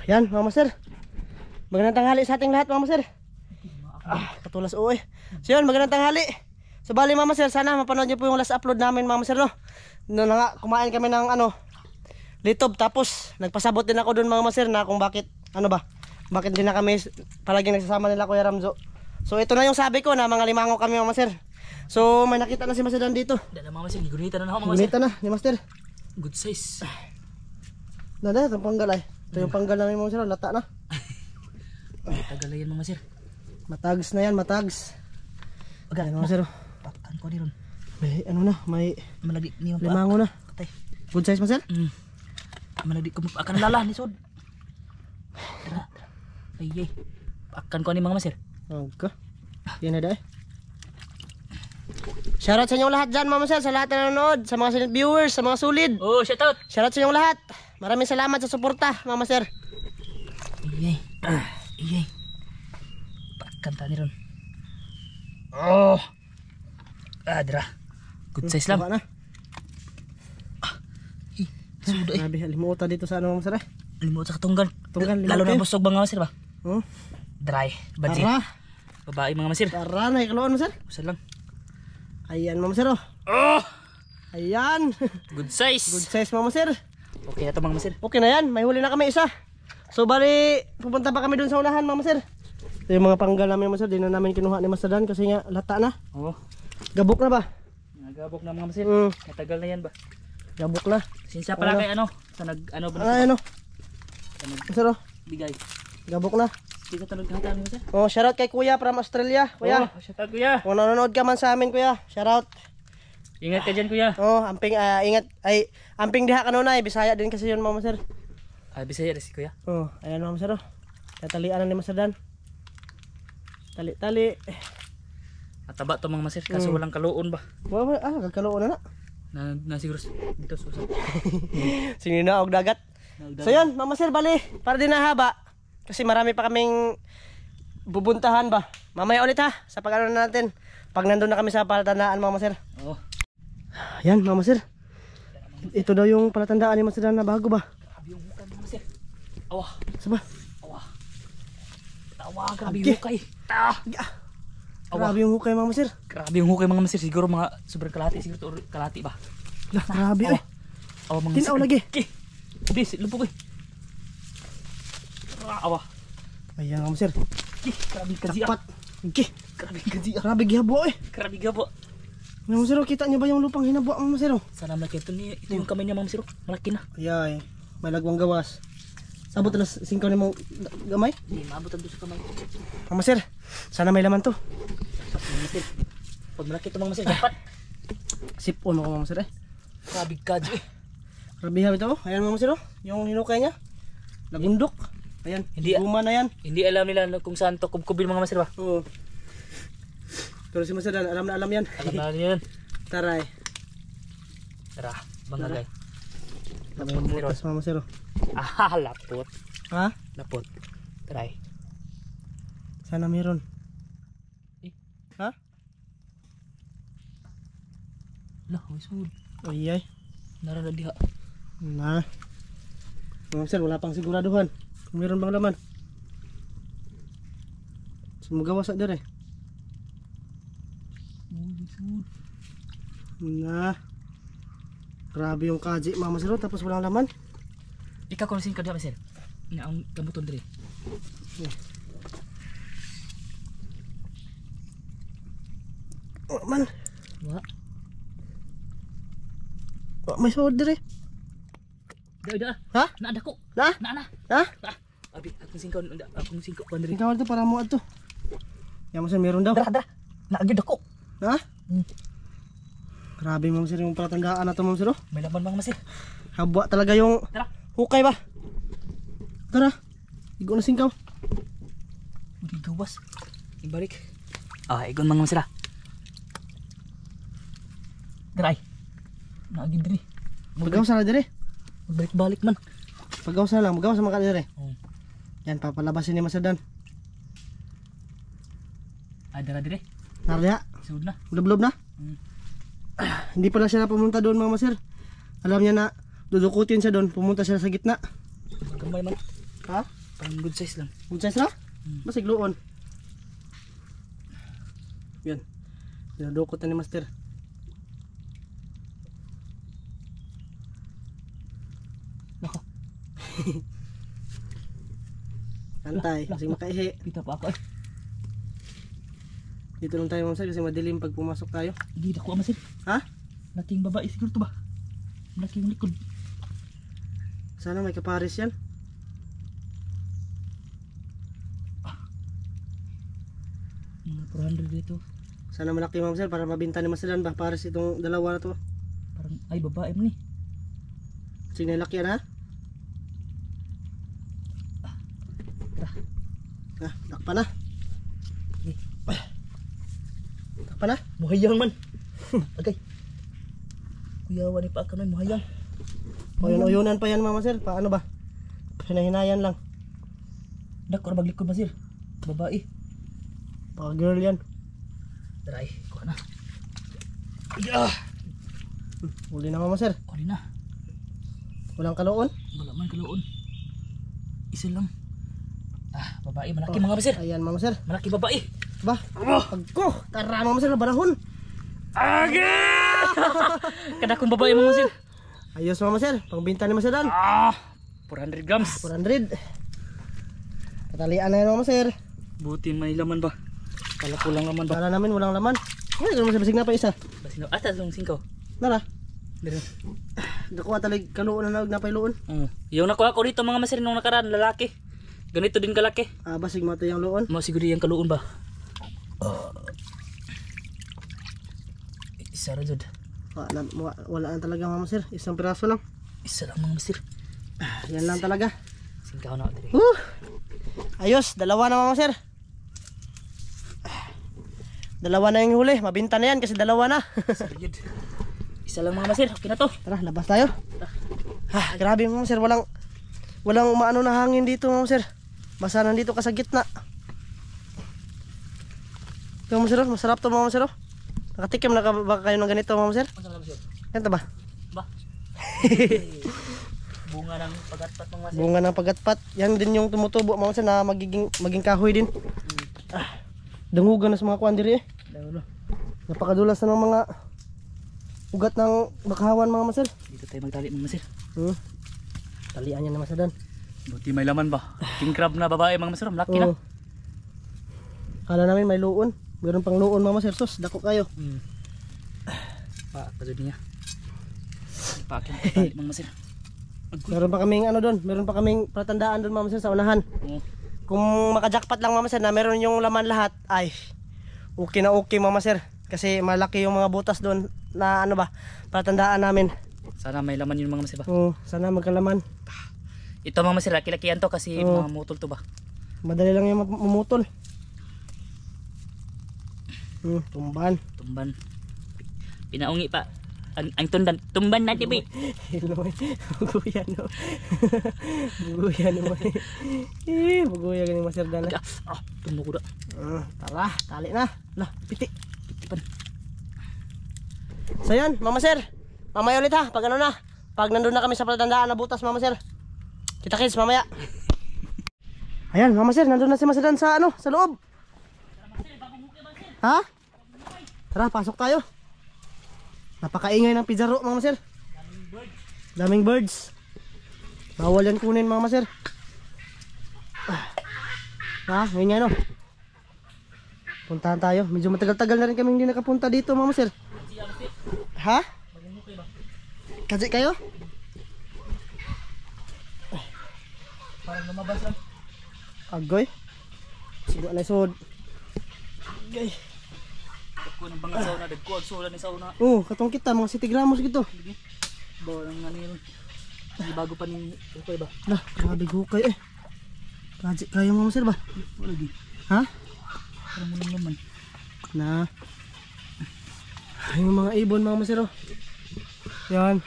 Yan mga master. Magandang tanghali sa ating lahat mga master. Katulas uwi. So yun, magandang tanghali. So bali mga master, sana mapanood nyo po yung last upload namin mga master, no? Noon na nga, kumain kami ng litob. Tapos nagpasabot din ako dun mga master na kung bakit, bakit din na kami palaging nagsasama nila Kuya Ramzo. So ito na yung sabi ko na mga limango kami mga master. So may nakita na si Master Dan dito. Dala mga master, gunita na ako mga master. Gunita na ni master. Good size. Nada, itong panggal ay. Ito yung panggal namin mga master, lata na. Tagal na yan mga master. Matags na yan, matags. Agad mga master. Pakan ko rin. May may malagi niyo pa. limango na. Katay. Good size master? Malagi ko akan lala ni sod. Tara. Ay. Pakan ko ni mga master. Okay. Yan na dahil. Shoutout sa inyong lahat dyan mga master, sa lahat na nanonood, sa mga silent viewers, sa mga sulid. Oh, shoutout. Shoutout sa inyong lahat. Maraming salamat sa suporta mga master. Iyay. Iyay. Pakan ta ni ron. Oh. Adra. Good size lang. Na. Sudo eh. Grabe, limutan dito sa mga master. Limot sa katunggan. limot Lalo na busog mga master ba? Oh. Dry. Badzi. Tara. Babae mga master. Tara, nakikaloan master. Usa lang. Ayan mga master. Oh. Ayan. Good size. Good size mga master. Okay na to mga master. Okay na yan, may huli na kami isa. So bali, pupunta pa kami dun sa unahan mga master. Ito yung mga panggal namin mga master, di na namin kinuha ni Master Dan kasi nga lata na. Oo. Gabok na ba? Nagabok na mga master. Matagal na yan ba? Gabok na. Sinsya pala kay sa nag ba? Ano? Sa Master oh, nagbigay. gabok na. Kita talog kahatan mo sir. Oh, shoutout kay Kuya from Australia. Kuya, Shoutout kuya. kung nanonood ka man sa amin Kuya, shoutout. Ingat ka dyan kuya. Oh, amping ingat ay amping diha kanunay, Bisaya din kasi yun mga master. Bisaya rin si kuya. Oh, ayan mga master oh. Tatalian na ni Master Dan. Tali. Mataba to mga master kaso walang kaluon ba? Kagkaloon Na siguro dito susa. Sinina og dagat. So yun, mga master, bali, para din nahaba. Kasi marami pa kaming bubuntahan ba. Mamaya ulit ha, sa pag-ano natin. Pag nandun na kami sa palatandaan mga master. Oo. Yan mga master. Ito daw yung palatandaan ni Master Dan na bago ba? Grabe yung hukay mga master. Awa. Saba? Awa. Tawa, grabe yung hukay. Grabe yung hukay mga master. Grabe yung hukay mga master. Siguro mga sobrang kalati. Siguro kalati ba? Grabe eh. Awa mga Tinaw lagi. Bis, lupok eh. Awa. Ayan mga master. Grabe kaziya. Tapat. Grabe kaziya. Grabe gihabo eh. Grabe gabo. Mga master, kita niyo ba yung lupang hinabo mga master? Sana malaki ito ni ito yung kamay niya mga master. Malaki na. Ayay, may lagwang gawas. Sabot na singkaw ni mong gamay? Hindi, maabutan doon sa kamay. Mga master, sana may laman to. Mga master. Pag malaki ito mga master, dapat. Sipon mo mga master eh. Grabe kazi eh. Grabe ha ito. Ayan mga master oh. Yung hinukay niya. Nagundok. Ayan, Hindi- guma na yan. Hindi alam nila kung saan to kubkubil mga master ba? Oo. Pero si Master Dan, alam na alam yan. Alam na nila yan. Taray. Tara, bangagay. May butas mga master oh. Lapot. Ha? Lapot. Try. Sana meron. Eh? Ha? Lah, wisud. Ayay. Narada diha. Nah. Mga master, wala pang siguraduhan. Kung meron bang laman. Sumugawa sa dire. Wisud. Nah. Grabe yung kaji mga master oh, tapos walang laman. Ikaw kung sin ka diha, master. Ina ang gamuton diri. Oh man. Wa. Oh, may sahod dire. Da. Ha? Na dako. Na? Na. Ha? Abi, akong singko ko diri. Ikaw ito para mo ato. Yan master, meron daw. Dara. Naagid ako. Ha? Grabe mga master yung palatandaan na ito mga master oh. May laman mga master. Habwa talaga yung Tara. hukay ba? Tara. Igo na singkaw. Udi gawas. Ibalik. Igon mga master. Daray. Naagid diri. Magaw sa dire. Magbalik-balik man. Magaw sa lang, magaw sa mga dire. Oh. Yan, papalabasin ni Master Dan. Dara dire. Narya, Sud na. blub na. Hindi pala siya na pumunta doon mga master. Alam niya na dudukutin siya doon, pumunta siya sa gitna. Gamay man. Ha? Parang good size lang. Good size na? Basig luon. Yan. Dinadukot na ni Master. Nako. Antay, kasi makaihi. Kita pa ako eh. Dito lang tayo Master kasi madilim pag pumasok tayo. Hindi ako masin. Ha? Laking babae siguro to ba? Laking likod. Sana may kapares yan. Mga 400 dito. Sana malaki Master para mabinta ni Master ba? Pares itong dalawa na to. Parang ay babae mo ni. Sige na laki yan ha? Takpa na. Takpa na. Muhayang man. Agay. Kuyawa ni pa kami muhayang. Uyun-uyunan pa yan Mama Sir. Paano ba? Hinahinayan lang. Dako ra baglikod Masir. Babae. Baka girl yan. Daray, kuha na. Yeah. Uli na Mama Sir. Kuha na. Walang kaloon. Wala man kaluon. Isa lang. Ah, babae malaki mga Masir. Ayan Mama Sir. Malaki babae. Ba? Agko! Tara Mama Sir na barahon. Aga! Kada kong babae mga Masir. Ayos Mama Sir. Pangbinta ni Masadan. 400 grams. 400. Katalian na yan Mama Sir. Buti may laman ba? Kala ko lang laman ba? Para namin walang laman. Ay, Mama Sir, basig na pa isa. Basino, atas yung singkaw. Nara. Dito. Dako talig kaloon na napailoon. Yung nakuha ko dito mga Masir nung nakaraan, lalaki. Ganito din kalaki. Basig mata yung loon. Mo siguro yung kaluon ba? Isa rin dyan. Wala na talaga Mama Sir. Isang piraso lang. Isa lang mga Masir. Yan lang talaga. Singkaw na ako dito. Ayos, dalawa na Mama Sir. Dalawa na yung huli. Mabinta na yan kasi dalawa na. Isa rin dyan. Isa lang mga Masir. Okay na to. Tara, labas tayo. Grabe Mama Sir. Walang umaano na hangin dito Mama Sir. Basta nandito ka sa gitna. Ito Mama Sir, masarap to Mama Sir. Nakatikim na ba kayo ng ganito Mama Sir? Ganito ba? Ba? Bunga ng pagatpat mga Masir. Bunga ng pagatpat. Yan din yung tumutubo Mama Sir na maging kahoy din. Dangugan na sa mga kuandiri eh. Napakadulas na ng mga ugat ng bakahawan mga Masir. Dito tayo magtali mga Masir. Talian yan naman sa dan. Buti may laman ba? King crab na babae mga Masir. Malaki na. Kala namin may luon. Meron pang luon mga Masir. Sus, dako kayo. Pagod niya. Pakin tali mga Masir. Meron pa kaming ano doon. Meron pa kaming patandaan doon mga Masir sa unahan. Kung makajackpot lang Mama Sir na meron yung laman lahat, ay okay na okay Mama Sir. Kasi malaki yung mga butas doon na ano ba, patandaan namin. Sana may laman yung mga Masir ba? Sana magkalaman. Ito mga Masir, laki-laki yan to kasi mga mutol to ba? Madali lang yung mamutol. Tumban. Tumban. Pinaungi pa. Ang tundan. Tumban natin ba? Buguyan no. Buguyan mo. Buguyan ni Masir Dan. Tumuko da. Tara, tali na. Lah, piti. Pitipan. So yan, Mama Sir. Mamaya ulit ha, pag ano na. Pag nandun na kami sa patandaan na butas Mama Sir. Kita-kits mamaya. Ayan, Mama Sir, nandun na si Masir Dan sa ano, sa loob. Ha? Tara, pasok tayo. Napakaingay ng pizarro Mama Sir. Daming birds. Bawal yan kunin Mama Sir. Ngayon no. Puntahan tayo. Medyo matagal-tagal na rin kami hindi nakapunta dito Mama Sir. Ha? Kaji kayo? Parang lumabas lang. Agoy. Sigo na isod. Agoy. Dagko ng mga sauna, dagko ang sula ni sauna. Katong kita mga city gramos gitu. Bawa ng ano yun. Hindi bago pa ni Hukay ba? Lah, grabe hukay eh. Kaji kayo Mama Sir ba? Wala di. Ha? Parang mulang laman. Na. Yung mga ibon Mama Sir. Yan.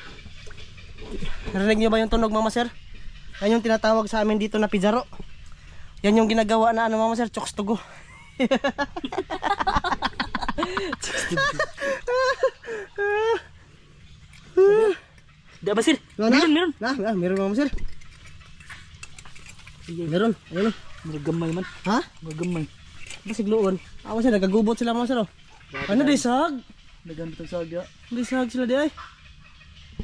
Narinig nyo ba yung tunog Mama Sir? Yan yung tinatawag sa amin dito na pizarro. Yan yung ginagawa na ano Mama Sir, chokes to go. Di ba Sir? Meron? Meron. Meron Mama Sir. Meron. Ayun. Magagamay man. Ha? Magagamay. Basigloon. Ako sila nagagubot sila mga sir. Oh. Ano di sag? Nagamit ang sagya. Di sag sila di ay.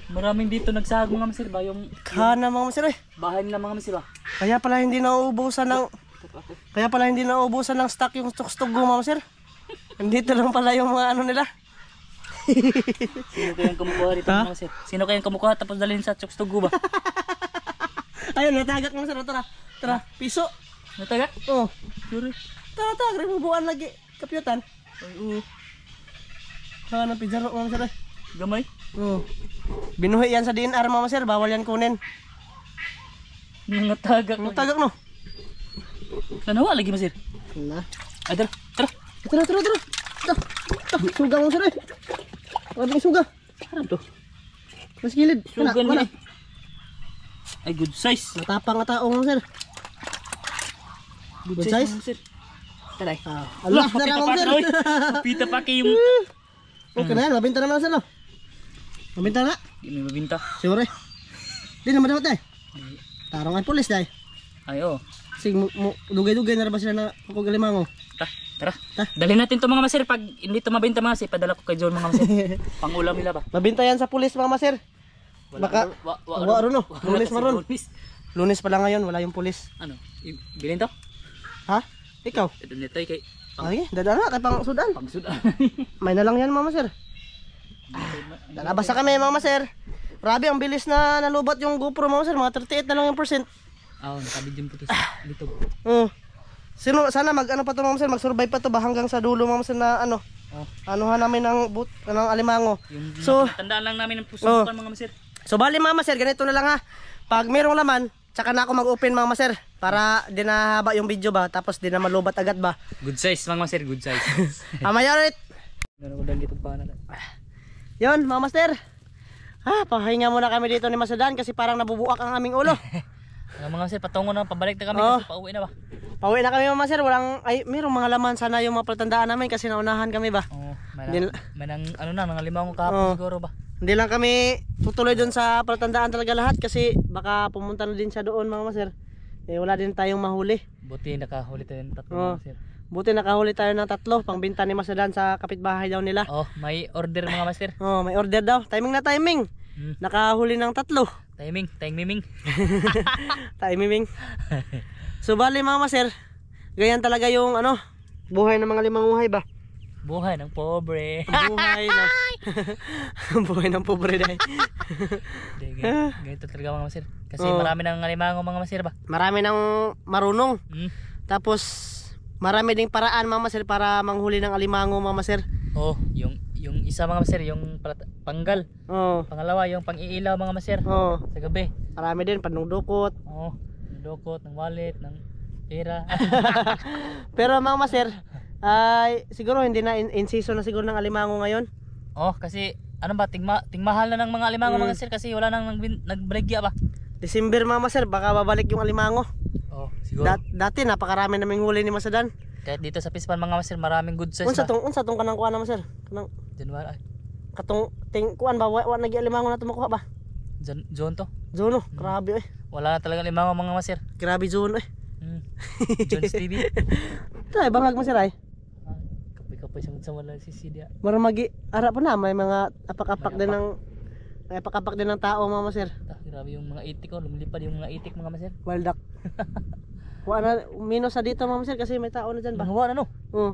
Maraming dito nagsahag mga masir ba? Yung Kana mga masir eh. bahay nila mga masir ba? Kaya pala hindi nauubusan ng stock yung tukstog mga sir. Andito lang pala yung mga ano nila. Sino kayang kumukuha dito Ha? mga masir? Sino kayang kumukuha tapos dalhin sa Chokstogo ba? Ayun, natagak mga sir. Tara, tara. Piso. Nataga? Oh. Sorry. Tara, tara. Ribubuan lagi. Kapyutan. Ay, oo. Kana pizarro mga sir. Gamay? Oh. Binuhi yan sa DNR mga sir. Bawal yan kunin. Mga tagak. Natagak no. Nanawa lagi masir. Na. Ay, tara. Tara. Tara, tara, tara. Suga mga sir eh. Ano suga? Harap to. Mas gilid. Suga Kana, niya. Ay, good size. Natapang nga tao mga sir. Good size? mga masir. Tara. Allah, tara mga sir. Pita pa kayo yung... Okay na yan, mabinta naman sir no. Mabinta na. Hindi may mabinta. Sure. Di naman dapat eh. Tarong ang pulis dahil. Ay, oo. Sige, dugay-dugay na ba sila na kukugalimango? Tara. Dalhin natin to mga masir. Pag hindi to mabinta mga masir, padala ko kay John mga masir. Pangulam nila ba? Mabinta yan sa pulis mga maser. Baka, wala no. Lunes maron. Lunes pala ngayon, wala yung pulis. Ano? Bilhin to? Ha? Ikaw? Ito nito kay Ay, dadala kay pang sudan. pangsudan. May na lang yan mga maser. Lalabasa kami mga maser. Grabe, ang bilis na nalubot yung GoPro mga maser. Mga 38 na lang yung percent. Nakabidyo po to dito. Sino, sana mag ano pa to mga maser, mag-survive pa to ba hanggang sa dulo mga maser na ano. Anuhan namin ng ng alimango. So, Tandaan lang namin ng pusukan mga masir. So bali mga maser, ganito na lang ha. Pag mayroong laman, tsaka na ako mag-open mga maser. Para di na haba yung video ba, tapos di na malubat agad ba. Good size mga masir, good size. Amaya ulit. Gano'n ko dahil dito pa na. Yun mga master. Pahinga muna kami dito ni Masadan kasi parang nabubuak ang aming ulo. Mga masir, patungo na, pabalik na kami kasi pauwi na ba? Pauwi na kami mga maser, mayroong mga laman sana yung mga palatandaan namin kasi naunahan kami ba. May nang ano na, nang limang kahapon siguro ba? Hindi lang kami tutuloy doon sa palatandaan talaga lahat kasi baka pumunta na din siya doon mga maser. Wala din tayong mahuli. Buti nakahuli tayo ng tatlo mga masir. Buti nakahuli tayo ng 3 pang binta ni Masadan sa kapitbahay daw nila. May order mga masir. May order daw. Timing na timing. Nakahuli ng 3. Timing. Timing. So bali mga maser, ganyan talaga yung buhay ng mga limanguhay ba? Buhay ng pobre. Buhay ng pobre dahil. Ganito talaga mga masir. Kasi marami ng alimango mga masir ba? Marami ng marunong. Tapos marami ding paraan mga maser para manghuli ng alimango mga maser. Yung isa mga masir, yung panggal. Pangalawa yung pang-iilaw mga masir. Sa gabi. Marami din panungdukot. Dukot ng wallet, ng pera. Pero mga maser, ay siguro hindi na in season na siguro ng alimango ngayon. Kasi ano ba, tingmahal na ng mga alimango mga sir kasi wala nang nagbaligya ba. December mga maser, baka babalik yung alimango. Siguro. Dati napakarami naming huli ni Masadan. Kahit dito sa Pispan mga maser, maraming good size unsa tong kanang kuan na maser? Kanang January. Katong kuan ba wa nagi alimango na makuha ba? Zone to. Zone, grabe eh. Wala na talaga alimango mga maser. Grabe zone eh. Jones TV. Tay bangag maser ay. Kapoy sa wala si Sidia. Maramagi ara pa na may mga apak-apak din ng tao mga maser. Grabe yung mga itik lumilipad yung mga itik mga maser. Wild duck. Wala minus sa dito mga maser kasi may tao na diyan ba? Wala na no.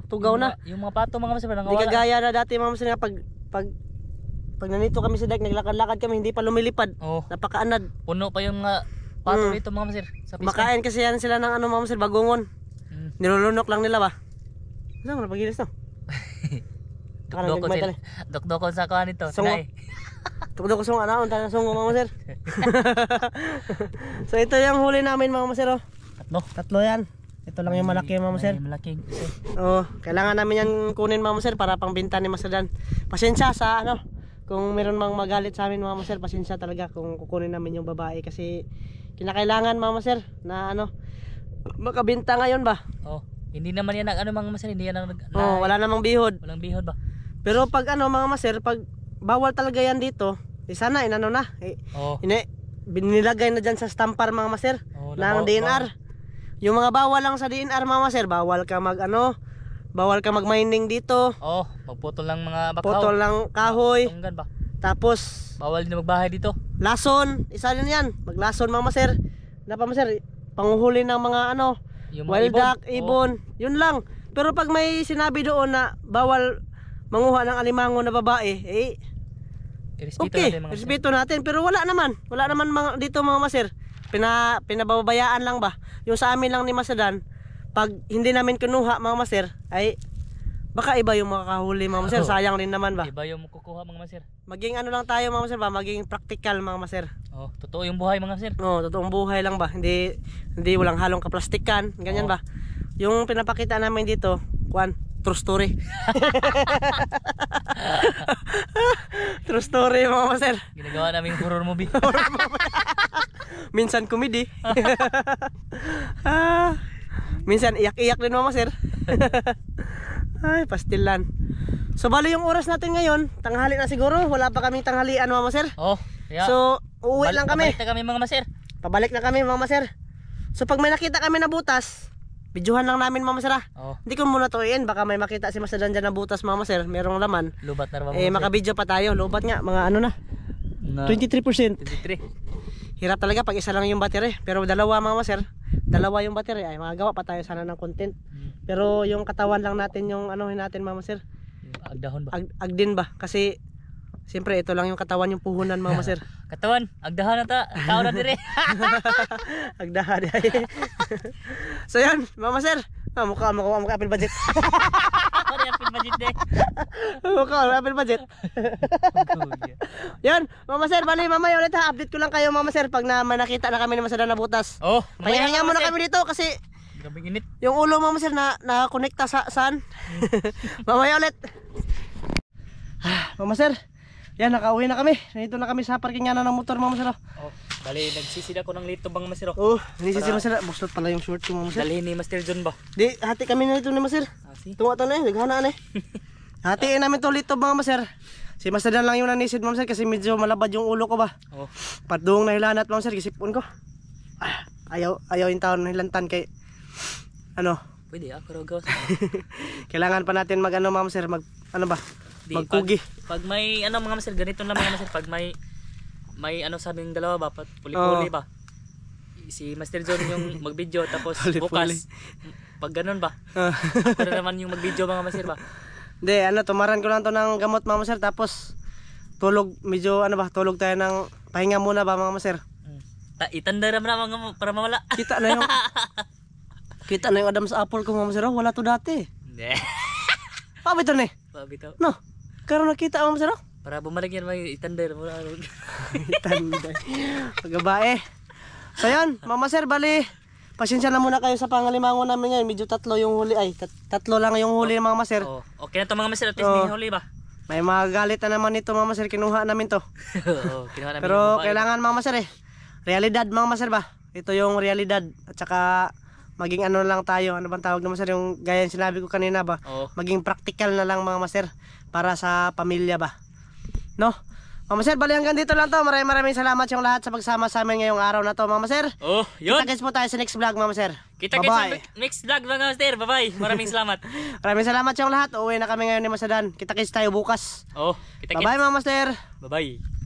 Tugaw na. Yung mga pato mga maser nangawala. Di kagaya na dati mga maser nga pag nanito kami sa dike naglakad-lakad kami hindi pa lumilipad. Napakaanad. Puno pa yung mga pato dito mga maser. Makain kasi yan sila ng mga maser bagongon. Nilulunok lang nila ba? Saan mo napagilis to? Dokdokon sa kuha nito. Tukdok ko sa anaon tayo sungo mga maser. So ito yung huli namin mga maser. Tatlo yan. Ito lang yung malaki mga maser. Malaki. Kailangan namin yan kunin mga maser para pangbenta ni Masadan. Pasensya sa kung meron mang magalit sa amin mga maser, pasensya talaga kung kukunin namin yung babae kasi kinakailangan mga maser na makabenta ngayon ba? Hindi naman yan mga maser, hindi yan wala namang bihod. Walang bihod ba? Pero pag mga maser, pag bawal talaga yan dito, sana nilagay na dyan sa stampar mga maser ng DNR. Yung mga bawal lang sa DNR mga master, bawal ka mag-mining dito. Oh, magputol lang mga bakaw. Putol lang kahoy. Tunggan ba? Tapos Bawal din na magbahay dito. lason, isa din yan. Maglason mga master. Na pa master, panguhuli ng mga Yung mga wild ibon. duck, ibon. Yun lang. Pero pag may sinabi doon na bawal manguha ng alimango na babae, Irespeto okay, natin mga master. respeto natin. Pero wala naman mga, dito mga master. Pinababayaan lang ba? Yung sa amin lang ni Masadan, pag hindi namin kinuha mga master, ay baka iba yung makakahuli mga master. Sayang din naman ba? Iba yung kukuha mga master. Maging lang tayo mga master ba? Maging practical mga master. Oh, totoo yung buhay mga master. No, totoong buhay lang ba? Hindi walang halong kaplastikan, ganyan ba? Yung pinapakita namin dito, true story. True story mga master. Ginagawa namin horror movie. Minsan comedy. Minsan iyak-iyak din mga master. Ay, pastilan. So bali yung oras natin ngayon, tanghali na siguro. Wala pa kaming tanghalian mga master. Oh, yeah. So, uuwi lang kami. Pabalik na kami mga master. Pabalik na kami mga master. So pag may nakita kami na butas, videohan lang namin mga master. Oh, Hindi ko muna tuuin, baka may makita si Master dyan na butas mga master, merong laman. lubat na Eh naman makabidyo pa tayo, lobat nga, mga na, 23%. 23. Hirap talaga pag isa lang yung battery, pero dalawa mga master, dalawa yung battery, ay magagawa pa tayo sana ng content. Pero yung katawan lang natin yung natin mga master, Yung agdahon ba? agdin ba? Kasi siyempre ito lang yung katawan yung puhunan mga master. Katawan, agdahan na ta. Tao na dire. Agdahan ay. So yan, mga master, mukha Apple budget. Ano yung film budget eh? Mukha Apple budget. Yan, Mama Sir, bali mamaya ulit ha, update ko lang kayo Mama Sir pag may nakita na kami ni Masada na butas. Oh, Pahinga muna kami dito kasi Gabing init. yung ulo Mama Sir na-connecta saan? Mamaya ulit. Mama Sir, yan nakauwi na kami. Nandito na kami sa parkingan ng motor Mama Sir. Oh, bali nagsisid ako ng lito bang masiro. Oh, nisi si Masir, bustot pala yung short ko Mama Sir. Dalhin ni Master John ba? Di, hati kami na ito ni Masir. Asi. Tunga to na naghana na Hatiin namin to lito Mama Sir. Si Masadan lang yung nanisid Mama Sir kasi medyo malabad yung ulo ko ba. Oh. Padung na hilanat Mama Sir, gisipon ko. Ayaw yung taon na hilantan kay Pwede ako raw gawas. kailangan pa natin Mama Sir, magkugi. Pag may mga master ganito lang mga master, pag may sabing dalawa ba, puli-puli ba. Si Master John yung mag-video tapos bukas pag ganun ba. Ako na naman yung mag-video mga master ba. Hindi, tumaran ko lang to ng gamot Mama Sir tapos tulog medyo tulog tayo ng pahinga muna ba Mama Sir. Itanda naman mga para mawala. Kita na yung Adam's apple ko Mama Sir, wala to dati. Hindi. Pabito na Pabitaw. No, karon nakita Mama Sir. Para bumalik yan may itanda mo. Tanda. Pagbabae. So yan, Mama Sir, bali pasensya na muna kayo sa pangalimango namin ngayon. Medyo tatlo yung huli. Tatlo lang yung huli Mama Sir. Oh, okay na to mga master, at least may huli ba? May magalit na naman ito Mama Sir, kinuha namin to. Oo, kinuha namin. Pero kailangan Mama Sir realidad Mama Sir ba? Ito yung realidad. At saka maging lang tayo. Ano bang tawag naman Sir? Yung gaya yung sinabi ko kanina ba? Oo. Maging practical na lang Mama Sir para sa pamilya ba? No? Mama Sir, bali hanggang dito lang to. Maraming salamat yung lahat sa pagsama sa amin ngayong araw na to Mama Sir. Oh, yun. Kita-kits po tayo sa next vlog Mama Sir. Kita-kits Bye-bye. sa next vlog mga master. Bye-bye. Maraming salamat. Maraming salamat yung lahat. Uwi na kami ngayon ni Masadan. Kita-kits tayo bukas. Oh, kita-kits. Bye-bye Mama Master. Bye-bye.